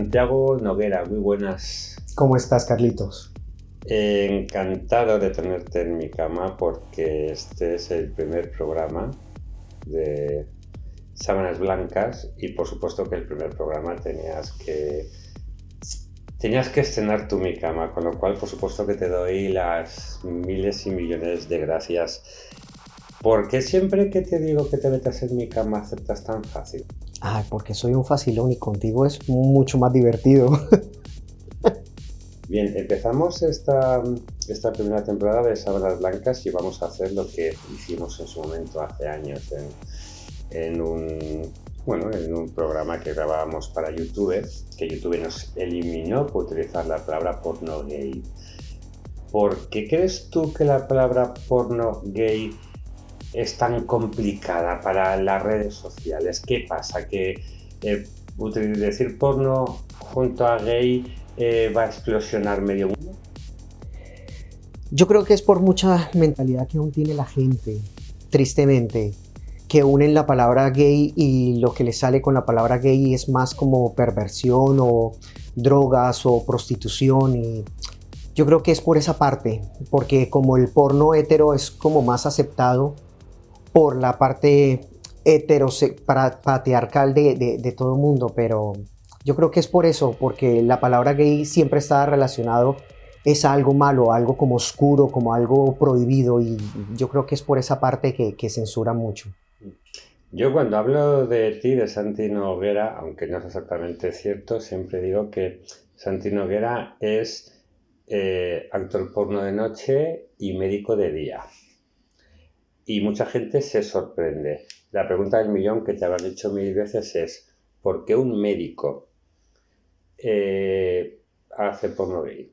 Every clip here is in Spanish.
Santiago Noguera, muy buenas. ¿Cómo estás, Carlitos? Encantado de tenerte en mi cama porque este es el primer programa de Sábanas Blancas y por supuesto que el primer programa tenías que estrenar tú mi cama, con lo cual por supuesto que te doy las miles y millones de gracias. ¿Por qué siempre que te digo que te metas en mi cama aceptas tan fácil? Ay, porque soy un facilón y contigo es mucho más divertido. Bien, empezamos esta primera temporada de Sábanas Blancas y vamos a hacer lo que hicimos en su momento hace años en un programa que grabábamos para YouTube, que YouTube nos eliminó por utilizar la palabra porno gay. ¿Por qué crees tú que la palabra porno gay es tan complicada para las redes sociales? ¿Qué pasa? ¿Que decir porno junto a gay va a explosionar medio mundo? Yo creo que es por mucha mentalidad que aún tiene la gente, tristemente, que unen la palabra gay y lo que les sale con la palabra gay es más como perversión o drogas o prostitución, y yo creo que es por esa parte, porque como el porno hetero es como más aceptado por la parte patriarcal de todo el mundo, pero yo creo que es por eso, porque la palabra gay siempre está relacionado es algo malo, algo como oscuro, como algo prohibido, y yo creo que es por esa parte que censura mucho. Yo cuando hablo de ti, de Santi Noguera, aunque no es exactamente cierto, siempre digo que Santi Noguera es actor porno de noche y médico de día. Y mucha gente se sorprende. La pregunta del millón que te habrán dicho mil veces es: ¿por qué un médico hace porno gay?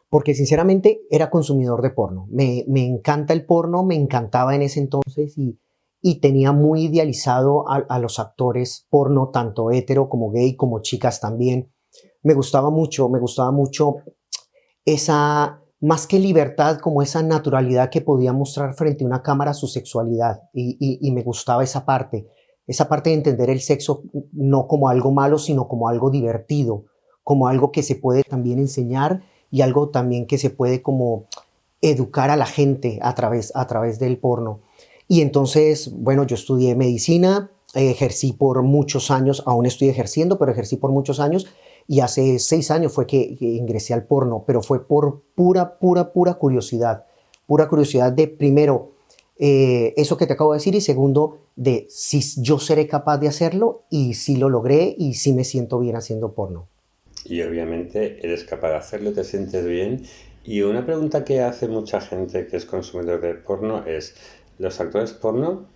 Porque sinceramente era consumidor de porno. Me encanta el porno, me encantaba en ese entonces, y tenía muy idealizado a los actores porno, tanto hetero como gay, como chicas también. Me gustaba mucho esa, más que libertad, como esa naturalidad que podía mostrar frente a una cámara su sexualidad, y me gustaba esa parte de entender el sexo no como algo malo, sino como algo divertido, como algo que se puede también enseñar y algo también que se puede como educar a la gente a través del porno. Y entonces, bueno, yo estudié medicina, ejercí por muchos años, aún estoy ejerciendo, pero ejercí por muchos años, y hace 6 años fue que ingresé al porno, pero fue por pura curiosidad de, primero, eso que te acabo de decir, y segundo, de si yo seré capaz de hacerlo, y si lo logré, y si me siento bien haciendo porno. Y obviamente eres capaz de hacerlo, te sientes bien. Y una pregunta que hace mucha gente que es consumidor de porno es: los actores porno,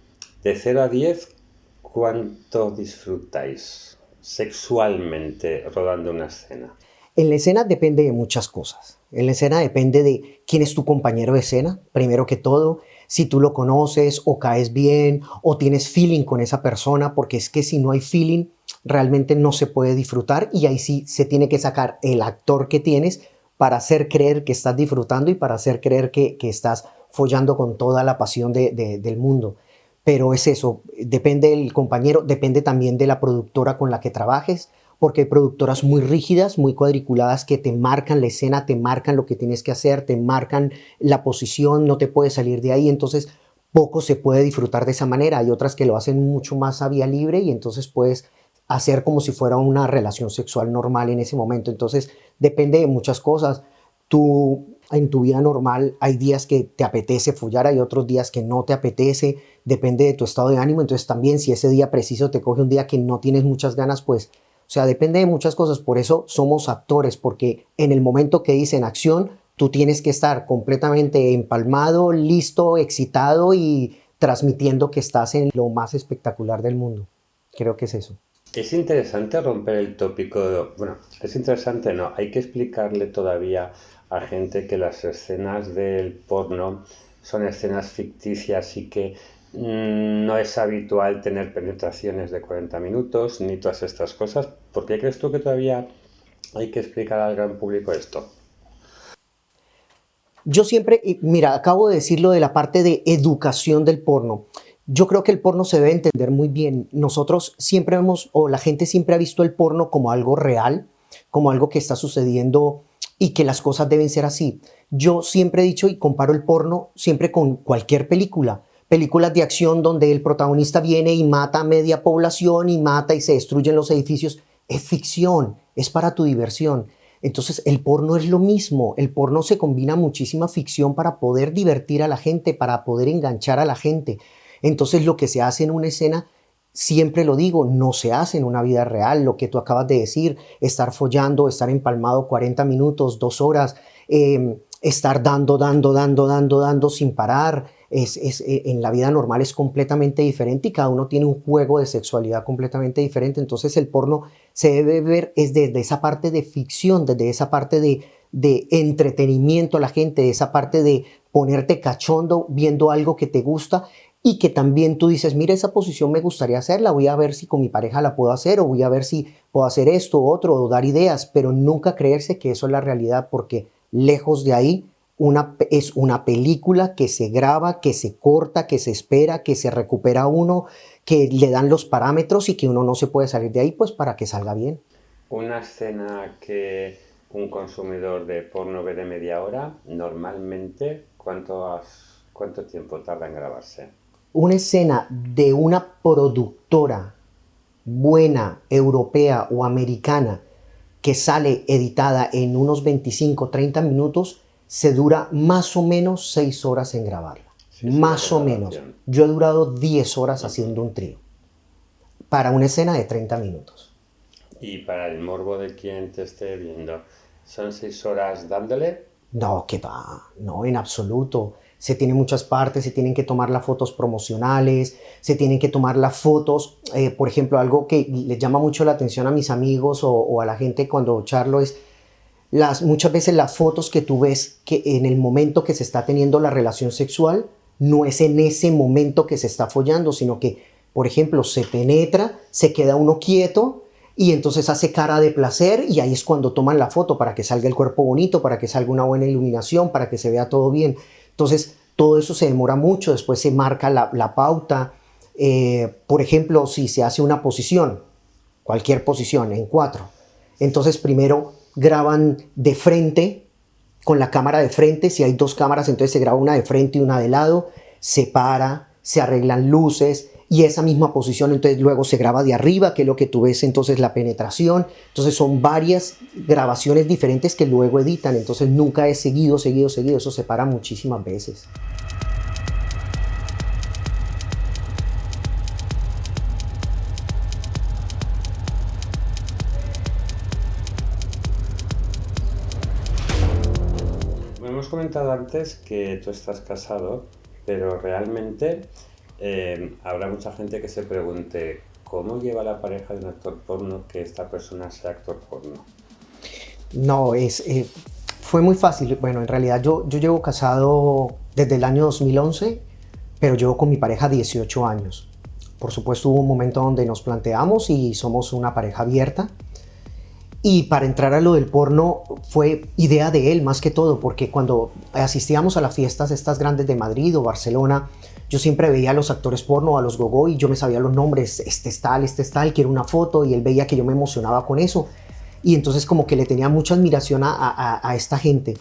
de 0 a 10, ¿cuánto disfrutáis sexualmente rodando una escena? En la escena depende de muchas cosas. En la escena depende de quién es tu compañero de escena, primero que todo, si tú lo conoces o caes bien o tienes feeling con esa persona, porque es que si no hay feeling, realmente no se puede disfrutar, y ahí sí se tiene que sacar el actor que tienes para hacer creer que estás disfrutando y para hacer creer que estás follando con toda la pasión del mundo. Pero es eso, depende del compañero, depende también de la productora con la que trabajes, porque hay productoras muy rígidas, muy cuadriculadas, que te marcan la escena, te marcan lo que tienes que hacer, te marcan la posición, no te puedes salir de ahí, entonces poco se puede disfrutar de esa manera. Hay otras que lo hacen mucho más a vía libre, y entonces puedes hacer como si fuera una relación sexual normal en ese momento. Entonces depende de muchas cosas. Tú en tu vida normal hay días que te apetece follar, hay otros días que no te apetece, depende de tu estado de ánimo. Entonces también, si ese día preciso te coge un día que no tienes muchas ganas, pues, o sea, depende de muchas cosas. Por eso somos actores, porque en el momento que dicen acción, tú tienes que estar completamente empalmado, listo, excitado y transmitiendo que estás en lo más espectacular del mundo. Creo que es eso. Es interesante romper el tópico. Bueno, es interesante, no, hay que explicarle todavía a gente que las escenas del porno son escenas ficticias y que no es habitual tener penetraciones de 40 minutos ni todas estas cosas. ¿Por qué crees tú que todavía hay que explicar al gran público esto? Yo siempre, mira, acabo de decir lo de la parte de educación del porno. Yo creo que el porno se debe entender muy bien. Nosotros siempre vemos, o la gente siempre ha visto el porno como algo real, como algo que está sucediendo y que las cosas deben ser así. Yo siempre he dicho y comparo el porno siempre con cualquier película. Películas de acción donde el protagonista viene y mata a media población y mata y se destruyen los edificios. Es ficción, es para tu diversión. Entonces el porno es lo mismo. El porno se combina muchísima ficción para poder divertir a la gente, para poder enganchar a la gente. Entonces lo que se hace en una escena, siempre lo digo, no se hace en una vida real. Lo que tú acabas de decir, estar follando, estar empalmado 40 minutos, 2 horas, estar dando sin parar. En la vida normal es completamente diferente y cada uno tiene un juego de sexualidad completamente diferente. Entonces el porno se debe ver es desde esa parte de ficción, desde esa parte de entretenimiento a la gente, de esa parte de ponerte cachondo viendo algo que te gusta y que también tú dices, mira, esa posición me gustaría hacerla, voy a ver si con mi pareja la puedo hacer o voy a ver si puedo hacer esto o otro o dar ideas, pero nunca creerse que eso es la realidad porque lejos de ahí es una película que se graba, que se corta, que se espera, que se recupera uno, que le dan los parámetros y que uno no se puede salir de ahí pues para que salga bien. Una escena que un consumidor de porno ve de media hora, normalmente, ¿cuánto tiempo tarda en grabarse? Una escena de una productora buena, europea o americana, que sale editada en unos 25, 30 minutos, se dura más o menos 6 horas en grabarla. Sí, más o menos. Yo he durado 10 horas haciendo un trío para una escena de 30 minutos. Y para el morbo de quien te esté viendo, ¿son 6 horas dándole? No, que va, no, en absoluto. Se tienen muchas partes, se tienen que tomar las fotos promocionales, se tienen que tomar las fotos. Por ejemplo, algo que les llama mucho la atención a mis amigos o a la gente cuando charlo es muchas veces las fotos que tú ves que en el momento que se está teniendo la relación sexual, no es en ese momento que se está follando, sino que, por ejemplo, se penetra, se queda uno quieto y entonces hace cara de placer y ahí es cuando toman la foto para que salga el cuerpo bonito, para que salga una buena iluminación, para que se vea todo bien. Entonces, todo eso se demora mucho, después se marca la pauta. Por ejemplo, si se hace una posición, cualquier posición, en 4, entonces primero graban de frente, con la cámara de frente, si hay 2 cámaras, entonces se graba una de frente y una de lado, se para, se arreglan luces, y esa misma posición entonces luego se graba de arriba, que es lo que tú ves entonces la penetración. Entonces son varias grabaciones diferentes que luego editan, entonces nunca es seguido, eso se para muchísimas veces. Hemos comentado antes que tú estás casado, pero realmente habrá mucha gente que se pregunte ¿cómo lleva la pareja de un actor porno que esta persona sea actor porno? No, fue muy fácil. Bueno, en realidad yo llevo casado desde el año 2011, pero llevo con mi pareja 18 años. Por supuesto hubo un momento donde nos planteamos y somos una pareja abierta. Y para entrar a lo del porno fue idea de él más que todo, porque cuando asistíamos a las fiestas estas grandes de Madrid o Barcelona, yo siempre veía a los actores porno, a los gogo, y yo me sabía los nombres, este es tal, quiero una foto, y él veía que yo me emocionaba con eso. Y entonces como que le tenía mucha admiración a esta gente.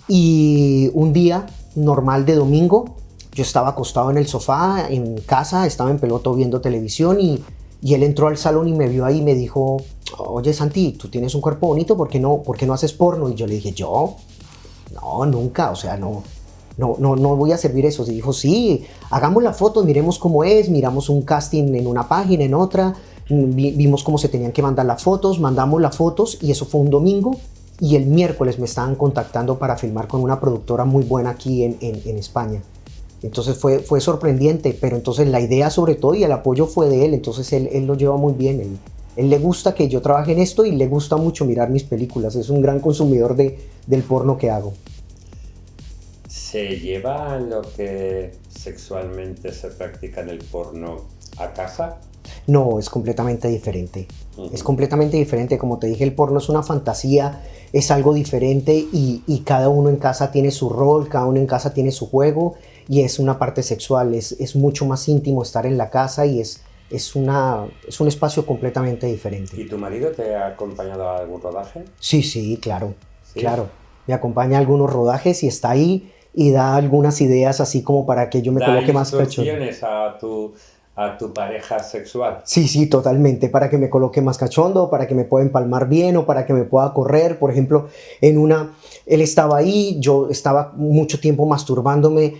Y un día normal de domingo, yo estaba acostado en el sofá en casa, estaba en peloto viendo televisión y él entró al salón y me vio ahí y me dijo, oye Santi, tú tienes un cuerpo bonito, ¿por qué no haces porno? Y yo le dije, ¿yo? No, nunca, o sea, no voy a servir eso. Y dijo, sí, hagamos la foto, miremos cómo es, miramos un casting en una página, en otra, vimos cómo se tenían que mandar las fotos, mandamos las fotos y eso fue un domingo. Y el miércoles me estaban contactando para filmar con una productora muy buena aquí en España. Entonces fue sorprendente, pero entonces la idea sobre todo y el apoyo fue de él, entonces él lo lleva muy bien. Él le gusta que yo trabaje en esto y le gusta mucho mirar mis películas, es un gran consumidor del porno que hago. ¿Se lleva lo que sexualmente se practica en el porno a casa? No, es completamente diferente. Es completamente diferente. Como te dije, el porno es una fantasía, es algo diferente y cada uno en casa tiene su rol, cada uno en casa tiene su juego y es una parte sexual, es mucho más íntimo estar en la casa y es un espacio completamente diferente. ¿Y tu marido te ha acompañado a algún rodaje? Sí, sí, claro, ¿Sí? claro. Me acompaña a algunos rodajes y está ahí y da algunas ideas así como para que yo me coloque más cachondo. ¿Da instrucciones a tu pareja sexual? Sí, sí, totalmente, para que me coloque más cachondo, para que me pueda empalmar bien o para que me pueda correr. Por ejemplo, él estaba ahí, yo estaba mucho tiempo masturbándome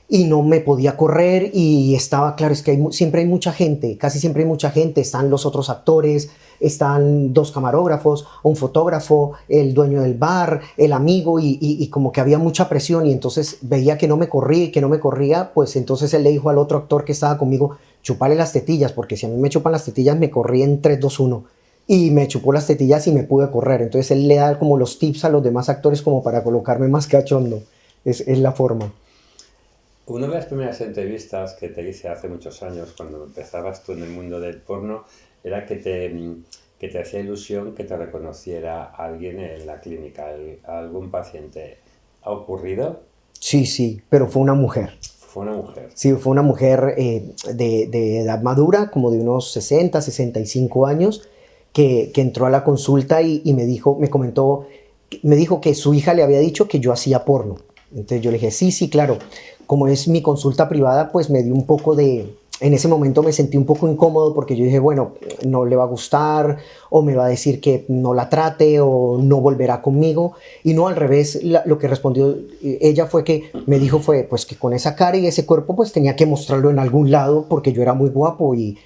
y no me podía correr y estaba, claro, es que siempre hay mucha gente, casi siempre hay mucha gente, están los otros actores, están dos camarógrafos, un fotógrafo, el dueño del bar, el amigo y como que había mucha presión y entonces veía que no me corría y que no me corría, pues entonces él le dijo al otro actor que estaba conmigo, chupale las tetillas, porque si a mí me chupan las tetillas me corrí en 3, 2, 1 y me chupó las tetillas y me pude correr, entonces él le da como los tips a los demás actores como para colocarme más cachondo, es la forma. Una de las primeras entrevistas que te hice hace muchos años, cuando empezabas tú en el mundo del porno, era que te hacía ilusión que te reconociera alguien en la clínica, algún paciente. ¿Ha ocurrido? Sí, sí, pero fue una mujer. Fue una mujer. Sí, fue una mujer de edad madura, como de unos 60, 65 años, que entró a la consulta y me dijo que su hija le había dicho que yo hacía porno. Entonces yo le dije, sí, sí, claro. Como es mi consulta privada, pues me dio un poco en ese momento me sentí un poco incómodo porque yo dije, bueno, no le va a gustar o me va a decir que no la trate o no volverá conmigo. Y no, al revés, lo que respondió ella fue que me dijo fue pues que con esa cara y ese cuerpo pues tenía que mostrarlo en algún lado porque yo era muy guapo y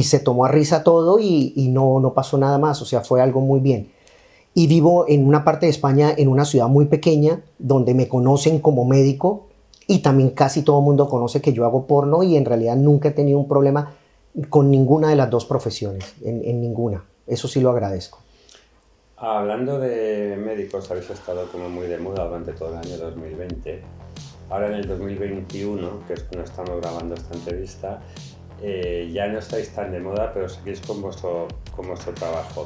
se tomó a risa todo y no pasó nada más, o sea, fue algo muy bien. Y vivo en una parte de España, en una ciudad muy pequeña, donde me conocen como médico y también casi todo el mundo conoce que yo hago porno y en realidad nunca he tenido un problema con ninguna de las dos profesiones, en ninguna. Eso sí lo agradezco. Hablando de médicos, habéis estado como muy de moda durante todo el año 2020. Ahora en el 2021, que es cuando estamos grabando esta entrevista, ya no estáis tan de moda, pero seguís con vuestro trabajo.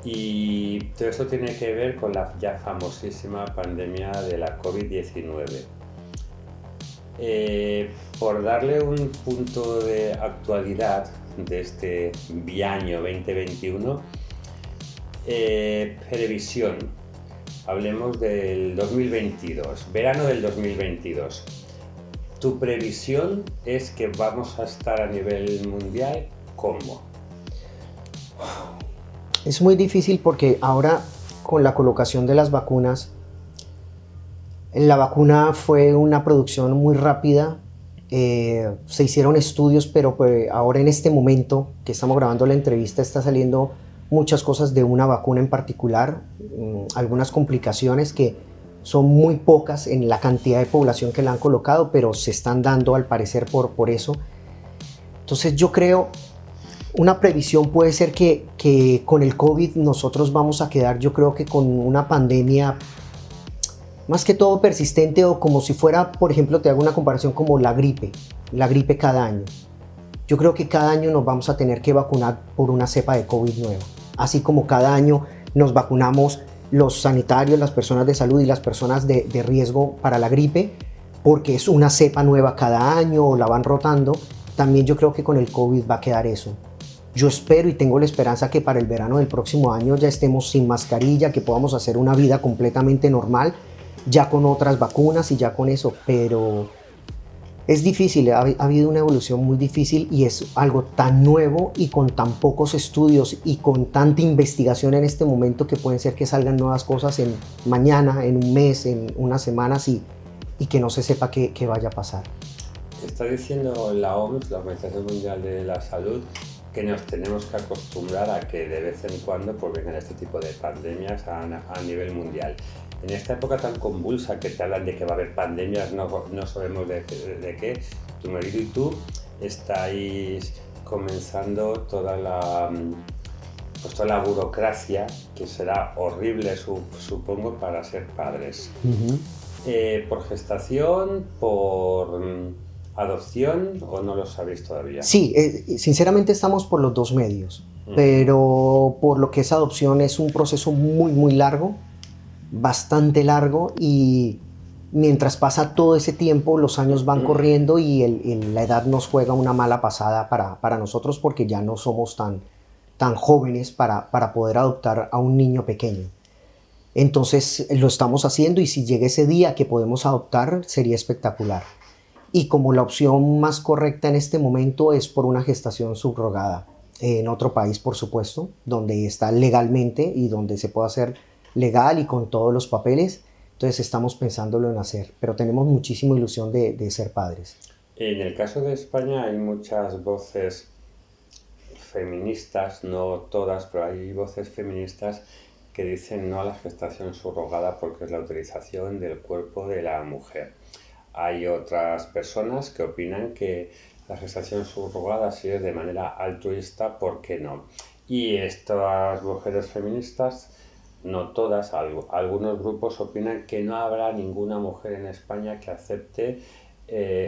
Y todo eso tiene que ver con la ya famosísima pandemia de la COVID-19. Por darle un punto de actualidad de este biaño 2021, previsión, hablemos del 2022, verano del 2022. ¿Tu previsión es que vamos a estar a nivel mundial? ¿Cómo? Es muy difícil porque ahora con la colocación de las vacunas, la vacuna fue una producción muy rápida, se hicieron estudios, pero pues ahora en este momento que estamos grabando la entrevista está saliendo muchas cosas de una vacuna en particular, algunas complicaciones que son muy pocas en la cantidad de población que la han colocado, pero se están dando al parecer por eso. Entonces yo creo, una previsión puede ser que con el COVID nosotros vamos a quedar, yo creo que con una pandemia más que todo persistente o como si fuera, por ejemplo, te hago una comparación como la gripe cada año. Yo creo que cada año nos vamos a tener que vacunar por una cepa de COVID nueva. Así como cada año nos vacunamos los sanitarios, las personas de salud y las personas de riesgo para la gripe, porque es una cepa nueva cada año o la van rotando, también yo creo que con el COVID va a quedar eso. Yo espero y tengo la esperanza que para el verano del próximo año ya estemos sin mascarilla, que podamos hacer una vida completamente normal, ya con otras vacunas y ya con eso, pero es difícil, ha habido una evolución muy difícil y es algo tan nuevo y con tan pocos estudios y con tanta investigación en este momento que pueden ser que salgan nuevas cosas mañana, en un mes, en unas semanas y que no se sepa qué vaya a pasar. Está diciendo la OMS, la Organización Mundial de la Salud, que nos tenemos que acostumbrar a que de vez en cuando pues vengan este tipo de pandemias a nivel mundial. En esta época tan convulsa que te hablan de que va a haber pandemias, no sabemos de qué, tu marido y tú estáis comenzando toda la burocracia, que será horrible, supongo, para ser padres. Uh-huh. ¿Por gestación, por adopción o no lo sabéis todavía? Sí, sinceramente estamos por los dos medios, pero por lo que es adopción es un proceso muy, muy largo, bastante largo y mientras pasa todo ese tiempo, los años van corriendo y la edad nos juega una mala pasada para nosotros porque ya no somos tan jóvenes para poder adoptar a un niño pequeño. Entonces lo estamos haciendo y si llega ese día que podemos adoptar sería espectacular. Y como la opción más correcta en este momento es por una gestación subrogada, en otro país por supuesto, donde está legalmente y donde se puede hacer legal y con todos los papeles, entonces estamos pensándolo en hacer, pero tenemos muchísima ilusión de ser padres. En el caso de España hay muchas voces feministas, no todas, pero hay voces feministas que dicen no a la gestación subrogada porque es la utilización del cuerpo de la mujer. Hay otras personas que opinan que la gestación subrogada, si es de manera altruista, ¿por qué no? Y estas mujeres feministas, no todas, algunos grupos opinan que no habrá ninguna mujer en España que acepte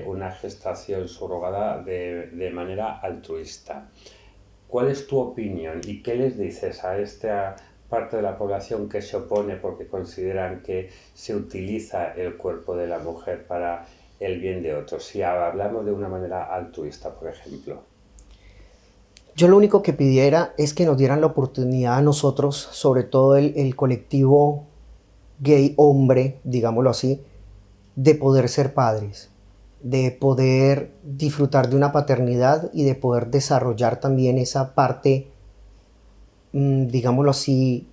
una gestación subrogada de manera altruista. ¿Cuál es tu opinión y qué les dices a esta parte de la población que se opone porque consideran que se utiliza el cuerpo de la mujer para el bien de otros? Si hablamos de una manera altruista, por ejemplo. Yo lo único que pidiera es que nos dieran la oportunidad a nosotros, sobre todo el colectivo gay hombre, digámoslo así, de poder ser padres, de poder disfrutar de una paternidad y de poder desarrollar también esa parte, digámoslo así,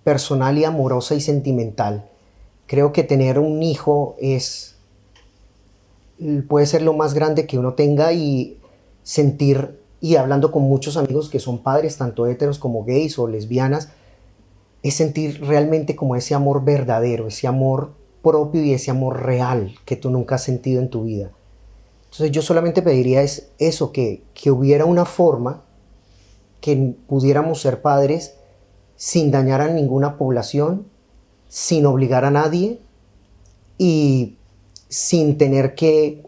personal y amorosa y sentimental. Creo que tener un hijo puede ser lo más grande que uno tenga y sentir, y hablando con muchos amigos que son padres, tanto héteros como gays o lesbianas, es sentir realmente como ese amor verdadero, ese amor propio y ese amor real que tú nunca has sentido en tu vida. Entonces yo solamente pediría es eso, que hubiera una forma que pudiéramos ser padres sin dañar a ninguna población, sin obligar a nadie y sin tener que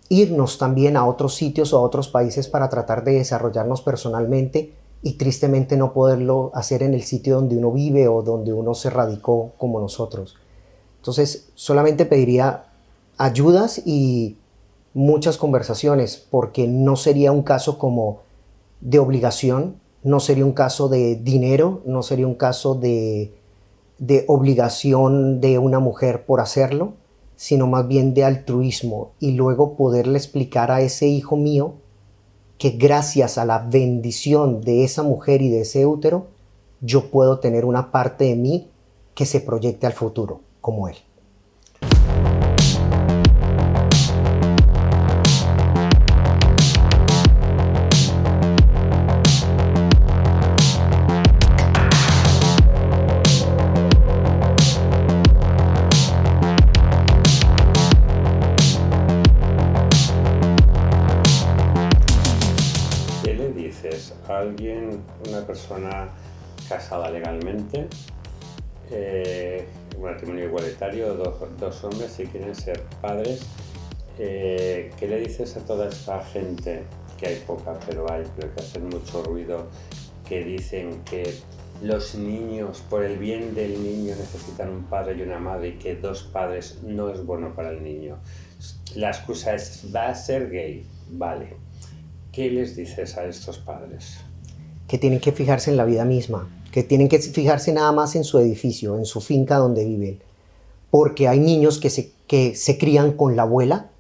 irnos también a otros sitios o a otros países para tratar de desarrollarnos personalmente y tristemente no poderlo hacer en el sitio donde uno vive o donde uno se radicó como nosotros. Entonces solamente pediría ayudas y muchas conversaciones porque no sería un caso como de obligación, no sería un caso de dinero, no sería un caso de obligación de una mujer por hacerlo, sino más bien de altruismo y luego poderle explicar a ese hijo mío que gracias a la bendición de esa mujer y de ese útero, yo puedo tener una parte de mí que se proyecte al futuro, como él. Alguien, una persona casada legalmente, un matrimonio igualitario, dos hombres si quieren ser padres, ¿qué le dices a toda esta gente, que hay poca, pero hay, pero que hacen mucho ruido, que dicen que los niños, por el bien del niño, necesitan un padre y una madre y que dos padres no es bueno para el niño? La excusa es, va a ser gay, vale. ¿Qué les dices a estos padres? Que tienen que fijarse en la vida misma, que tienen que fijarse nada más en su edificio, en su finca donde viven, porque hay niños que se crían con la abuela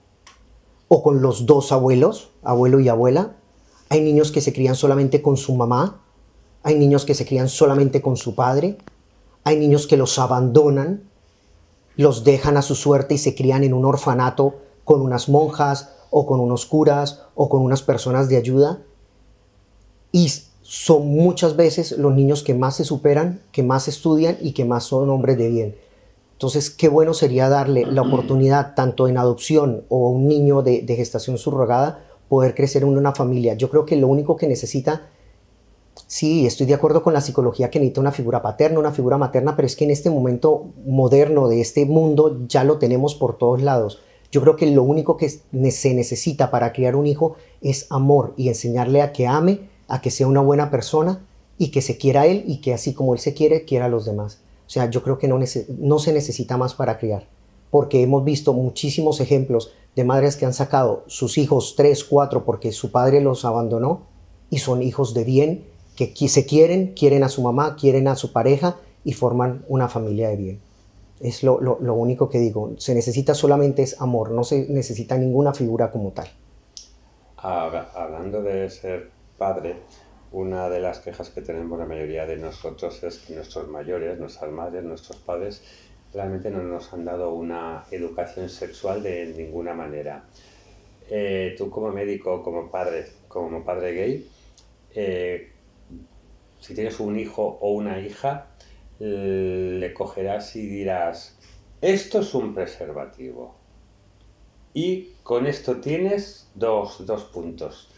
o con los dos abuelos, abuelo y abuela, hay niños que se crían solamente con su mamá, hay niños que se crían solamente con su padre, hay niños que los abandonan, los dejan a su suerte y se crían en un orfanato con unas monjas o con unos curas o con unas personas de ayuda, y son muchas veces los niños que más se superan, que más estudian y que más son hombres de bien. Entonces, qué bueno sería darle la oportunidad, tanto en adopción o un niño de gestación subrogada, poder crecer en una familia. Yo creo que lo único que necesita, sí, estoy de acuerdo con la psicología que necesita una figura paterna, una figura materna, pero es que en este momento moderno de este mundo ya lo tenemos por todos lados. Yo creo que lo único que se necesita para criar un hijo es amor y enseñarle a que ame, a que sea una buena persona y que se quiera a él y que así como él se quiere, quiera a los demás. O sea, yo creo que no se necesita más para criar. porque hemos visto muchísimos ejemplos de madres que han sacado sus hijos 3, 4 porque su padre los abandonó y son hijos de bien, que se quieren a su mamá, quieren a su pareja y forman una familia de bien. Es lo único que digo. Se necesita solamente es amor, no se necesita ninguna figura como tal. Hablando de ser padre, una de las quejas que tenemos la mayoría de nosotros es que nuestros mayores, nuestras madres, nuestros padres, realmente no nos han dado una educación sexual de ninguna manera. Tú como médico, como padre gay, si tienes un hijo o una hija, le cogerás y dirás, esto es un preservativo. Y con esto tienes dos puntos.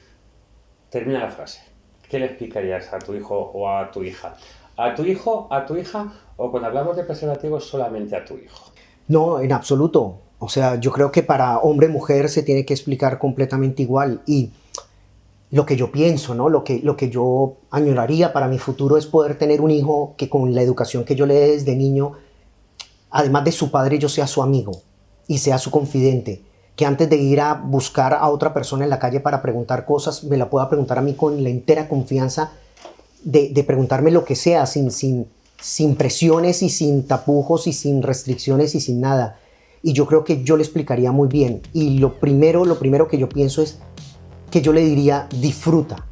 Termina la frase. ¿Qué le explicarías a tu hijo o a tu hija? ¿A tu hijo, a tu hija? ¿O cuando hablamos de preservativos solamente a tu hijo? No, en absoluto. O sea, yo creo que para hombre y mujer se tiene que explicar completamente igual. Y lo que yo pienso, ¿no? Lo que yo añoraría para mi futuro es poder tener un hijo que con la educación que yo le dé desde niño, además de su padre, yo sea su amigo y sea su confidente. Que antes de ir a buscar a otra persona en la calle para preguntar cosas, me la pueda preguntar a mí con la entera confianza de preguntarme lo que sea, sin presiones y sin tapujos y sin restricciones y sin nada. Y yo creo que yo le explicaría muy bien. Y lo primero que yo pienso es que yo le diría, disfruta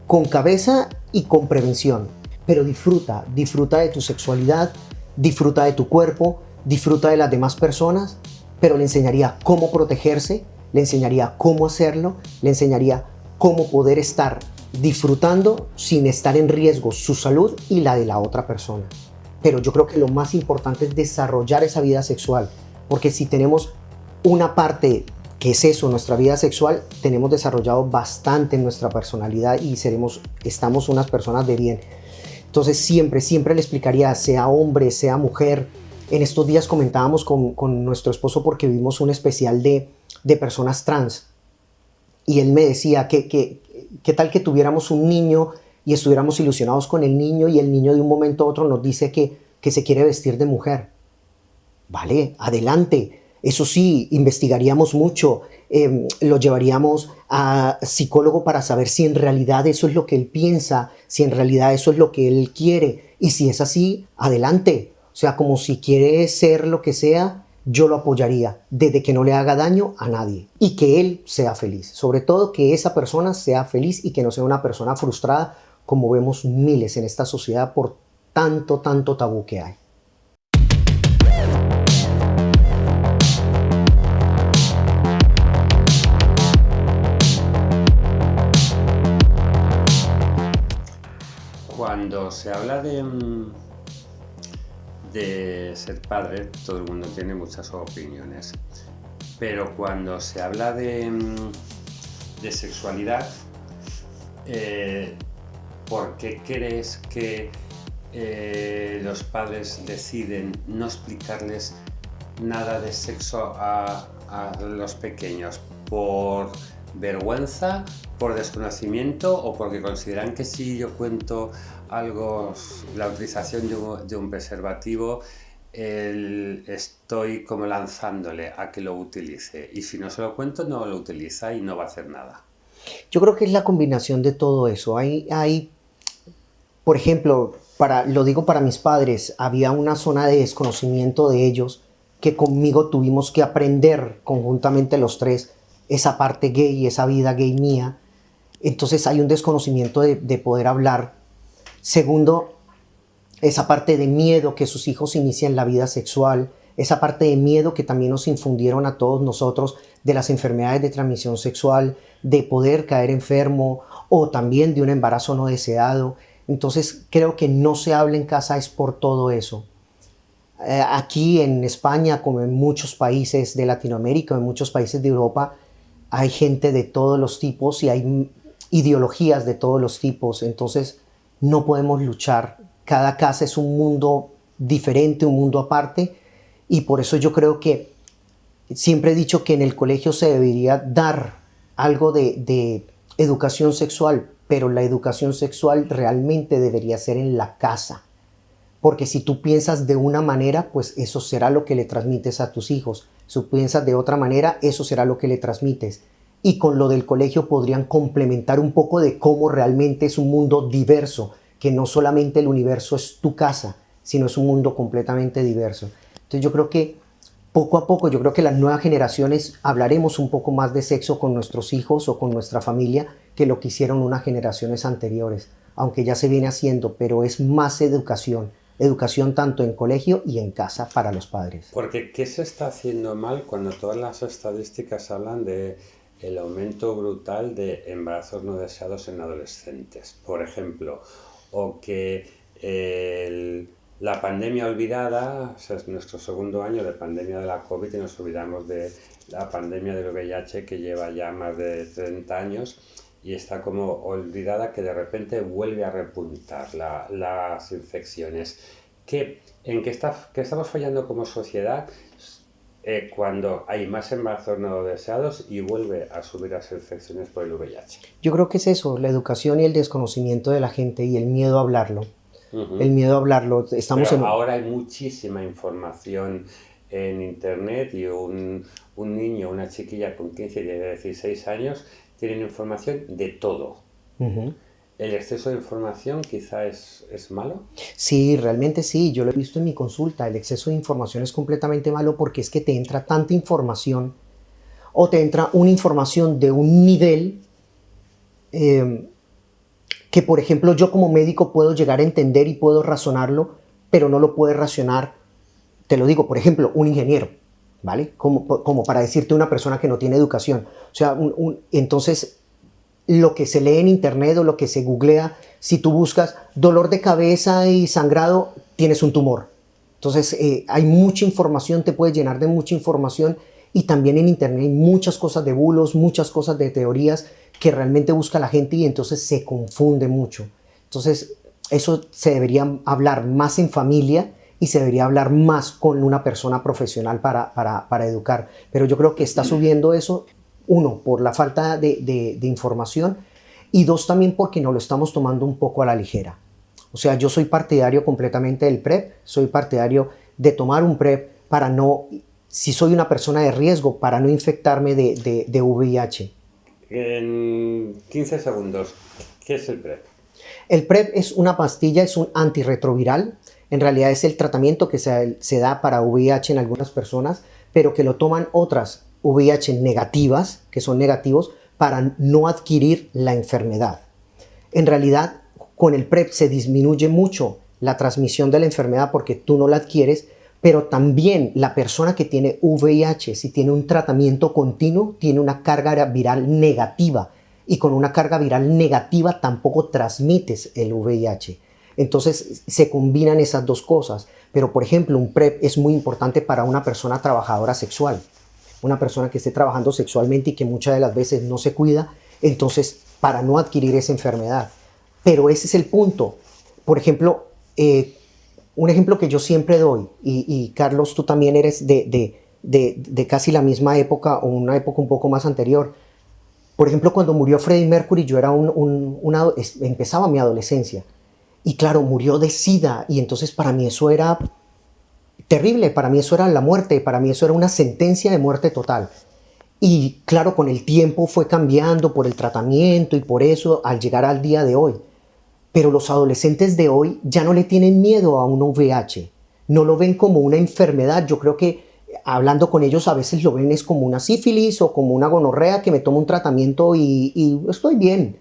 con cabeza y con prevención, pero disfruta de tu sexualidad, disfruta de tu cuerpo, disfruta de las demás personas, pero le enseñaría cómo protegerse, le enseñaría cómo hacerlo, le enseñaría cómo poder estar disfrutando sin estar en riesgo su salud y la de la otra persona. Pero yo creo que lo más importante es desarrollar esa vida sexual, porque si tenemos una parte que es eso, nuestra vida sexual, tenemos desarrollado bastante en nuestra personalidad y estamos unas personas de bien. Entonces siempre le explicaría, sea hombre, sea mujer. En estos días comentábamos con nuestro esposo porque vimos un especial de personas trans y él me decía ¿qué tal que tuviéramos un niño y estuviéramos ilusionados con el niño y el niño de un momento a otro nos dice que se quiere vestir de mujer? Vale, adelante. Eso sí, investigaríamos mucho, lo llevaríamos a psicólogo para saber si en realidad eso es lo que él piensa, si en realidad eso es lo que él quiere. Y si es así, adelante. O sea, como si quiere ser lo que sea, yo lo apoyaría, desde que no le haga daño a nadie. Y que él sea feliz. Sobre todo que esa persona sea feliz y que no sea una persona frustrada, como vemos miles en esta sociedad por tanto tabú que hay. Cuando se habla de ser padre, todo el mundo tiene muchas opiniones. Pero cuando se habla de sexualidad, ¿por qué crees que los padres deciden no explicarles nada de sexo a los pequeños? ¿Por vergüenza, por desconocimiento o porque consideran que si yo cuento algo, la utilización de un preservativo, estoy como lanzándole a que lo utilice, y si no se lo cuento no lo utiliza y no va a hacer nada? Yo creo que es la combinación de todo eso. Por ejemplo, lo digo para mis padres, había una zona de desconocimiento de ellos que conmigo tuvimos que aprender conjuntamente los tres esa parte gay, esa vida gay mía. Entonces hay un desconocimiento de poder hablar. Segundo, esa parte de miedo que sus hijos inician la vida sexual, esa parte de miedo que también nos infundieron a todos nosotros de las enfermedades de transmisión sexual, de poder caer enfermo o también de un embarazo no deseado. Entonces creo que no se habla en casa es por todo eso. Aquí en España, como en muchos países de Latinoamérica, en muchos países de Europa, hay gente de todos los tipos y hay ideologías de todos los tipos. Entonces no podemos luchar. Cada casa es un mundo diferente, un mundo aparte, y por eso yo creo que siempre he dicho que en el colegio se debería dar algo de educación sexual, pero la educación sexual realmente debería ser en la casa, porque si tú piensas de una manera, pues eso será lo que le transmites a tus hijos. Si piensas de otra manera, eso será lo que le transmites. Y con lo del colegio podrían complementar un poco de cómo realmente es un mundo diverso, que no solamente el universo es tu casa, sino es un mundo completamente diverso. Entonces yo creo que poco a poco, yo creo que las nuevas generaciones hablaremos un poco más de sexo con nuestros hijos o con nuestra familia que lo que hicieron unas generaciones anteriores, aunque ya se viene haciendo, pero es más educación, educación tanto en colegio y en casa para los padres. Porque ¿qué se está haciendo mal cuando todas las estadísticas hablan de el aumento brutal de embarazos no deseados en adolescentes? Por ejemplo, o que la pandemia olvidada, o sea, es nuestro segundo año de pandemia de la COVID y nos olvidamos de la pandemia del VIH que lleva ya más de 30 años y está como olvidada, que de repente vuelve a repuntar las infecciones. ¿En qué estamos fallando como sociedad cuando hay más embarazos no deseados y vuelve a subir las infecciones por el VIH? Yo creo que es eso, la educación y el desconocimiento de la gente y el miedo a hablarlo. El miedo a hablarlo. Pero ahora hay muchísima información en internet y un niño, una chiquilla con 15 y 16 años tienen información de todo. ¿El exceso de información quizá es malo? Sí, realmente sí, yo lo he visto en mi consulta. El exceso de información es completamente malo porque es que te entra tanta información o te entra una información de un nivel que, por ejemplo, yo como médico puedo llegar a entender y puedo razonarlo, pero no lo puede razonar, te lo digo, por ejemplo, un ingeniero, ¿vale? Como para decirte una persona que no tiene educación. O sea, entonces, lo que se lee en internet o lo que se googlea, si tú buscas dolor de cabeza y sangrado, tienes un tumor. Entonces, hay mucha información, te puedes llenar de mucha información y también en internet hay muchas cosas de bulos, muchas cosas de teorías que realmente busca la gente y entonces se confunde mucho. Entonces, eso se debería hablar más en familia y se debería hablar más con una persona profesional para educar. Pero yo creo que está subiendo eso, uno, por la falta de información y dos, también porque nos lo estamos tomando un poco a la ligera. O sea, yo soy partidario completamente del PrEP, soy partidario de tomar un PrEP para no, si soy una persona de riesgo, para no infectarme de VIH. En 15 segundos, ¿qué es el PrEP? El PrEP es una pastilla, es un antirretroviral. En realidad es el tratamiento que se da para VIH en algunas personas, pero que lo toman otras VIH negativas, que son negativos, para no adquirir la enfermedad. En realidad, con el PrEP se disminuye mucho la transmisión de la enfermedad porque tú no la adquieres, pero también la persona que tiene VIH, si tiene un tratamiento continuo, tiene una carga viral negativa y con una carga viral negativa tampoco transmites el VIH. Entonces se combinan esas dos cosas, pero por ejemplo un PrEP es muy importante para una persona trabajadora sexual, una persona que esté trabajando sexualmente y que muchas de las veces no se cuida, entonces para no adquirir esa enfermedad. Pero ese es el punto. Por ejemplo, un ejemplo que yo siempre doy, y Carlos, tú también eres de casi la misma época o una época un poco más anterior. Por ejemplo, cuando murió Freddie Mercury, yo era empezaba mi adolescencia. Y claro, murió de SIDA y entonces para mí eso era terrible, para mí eso era la muerte, para mí eso era una sentencia de muerte total. Y claro, con el tiempo fue cambiando por el tratamiento y por eso al llegar al día de hoy. Pero los adolescentes de hoy ya no le tienen miedo a un VIH, no lo ven como una enfermedad. Yo creo que hablando con ellos a veces lo ven es como una sífilis o como una gonorrea que me tomo un tratamiento y estoy bien.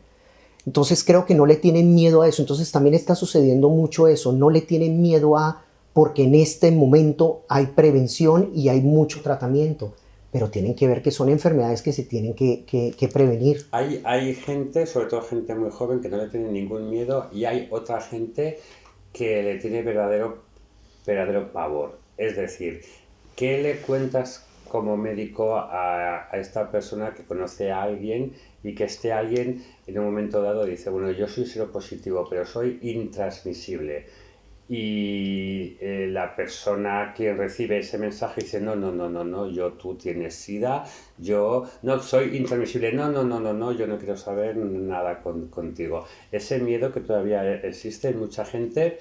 Entonces creo que no le tienen miedo a eso. Entonces también está sucediendo mucho eso, no le tienen miedo a, porque en este momento hay prevención y hay mucho tratamiento. Pero tienen que ver que son enfermedades que se tienen que prevenir. Hay gente, sobre todo gente muy joven, que no le tiene ningún miedo y hay otra gente que le tiene verdadero pavor. Es decir, ¿qué le cuentas como médico a esta persona que conoce a alguien y que este alguien en un momento dado dice, bueno, yo soy seropositivo, pero soy intransmisible? Y la persona que recibe ese mensaje dice, no, tú tienes SIDA, yo no soy intransmisible, no, yo no quiero saber nada contigo. Ese miedo que todavía existe en mucha gente,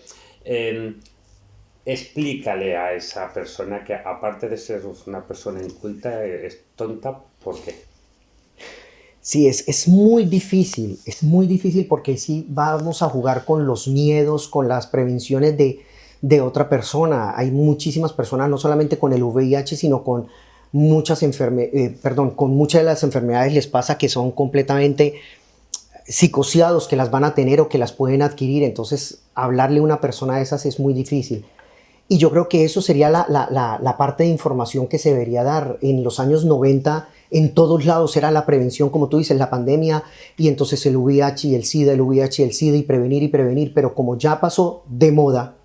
explícale a esa persona que aparte de ser una persona inculta, es tonta, ¿por qué? Sí, es muy difícil porque sí vamos a jugar con los miedos, con las prevenciones de otra persona. Hay muchísimas personas, no solamente con el VIH, sino con con muchas de las enfermedades les pasa que son completamente psicoseados, que las van a tener o que las pueden adquirir. Entonces, hablarle a una persona de esas es muy difícil. Y yo creo que eso sería la parte de información que se debería dar. En los años 90, en todos lados era la prevención, como tú dices, la pandemia, y entonces el VIH y el SIDA, el VIH y el SIDA, y prevenir, pero como ya pasó de moda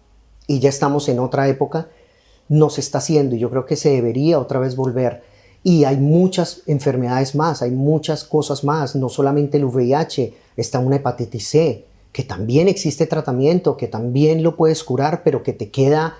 y ya estamos en otra época, no se está haciendo y yo creo que se debería otra vez volver. Y hay muchas enfermedades más, hay muchas cosas más, no solamente el VIH, está una hepatitis C, que también existe tratamiento, que también lo puedes curar, pero que te queda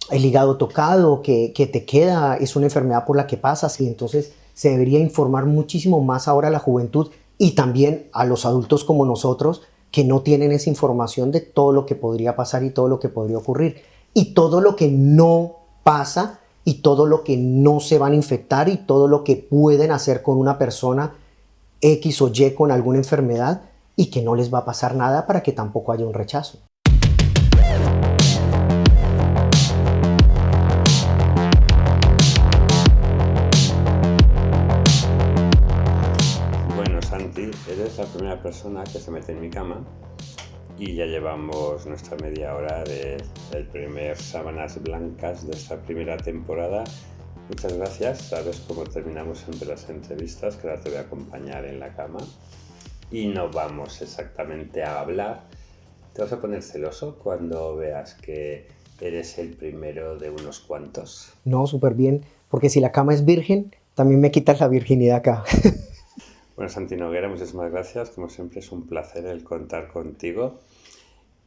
el hígado tocado, que te queda, es una enfermedad por la que pasas y entonces se debería informar muchísimo más ahora a la juventud y también a los adultos como nosotros que no tienen esa información de todo lo que podría pasar y todo lo que podría ocurrir y todo lo que no pasa y todo lo que no se van a infectar y todo lo que pueden hacer con una persona X o Y con alguna enfermedad y que no les va a pasar nada para que tampoco haya un rechazo. Bueno, Santi, eres la primera persona que se mete en mi cama y ya llevamos nuestra media hora del primer Sábanas Blancas de esta primera temporada. Muchas gracias, sabes cómo terminamos siempre las entrevistas, que ahora te voy a acompañar en la cama y no vamos exactamente a hablar. ¿Te vas a poner celoso cuando veas que eres el primero de unos cuantos? No, súper bien, porque si la cama es virgen, también me quitas la virginidad acá. Bueno, Santi Noguera, muchísimas gracias. Como siempre es un placer el contar contigo.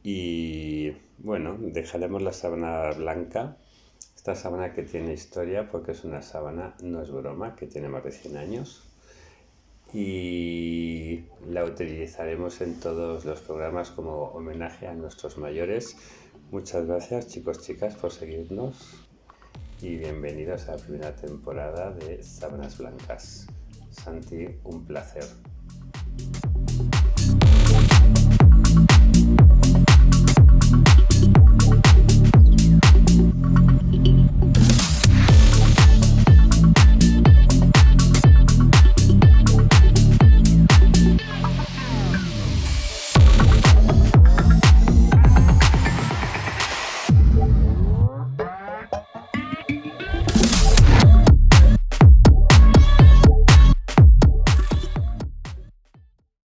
Y bueno, dejaremos la sábana blanca. Esta sábana que tiene historia porque es una sábana, no es broma, que tiene más de 100 años. Y la utilizaremos en todos los programas como homenaje a nuestros mayores. Muchas gracias, chicos, chicas, por seguirnos. Y bienvenidos a la primera temporada de Sábanas Blancas. Santi, un placer.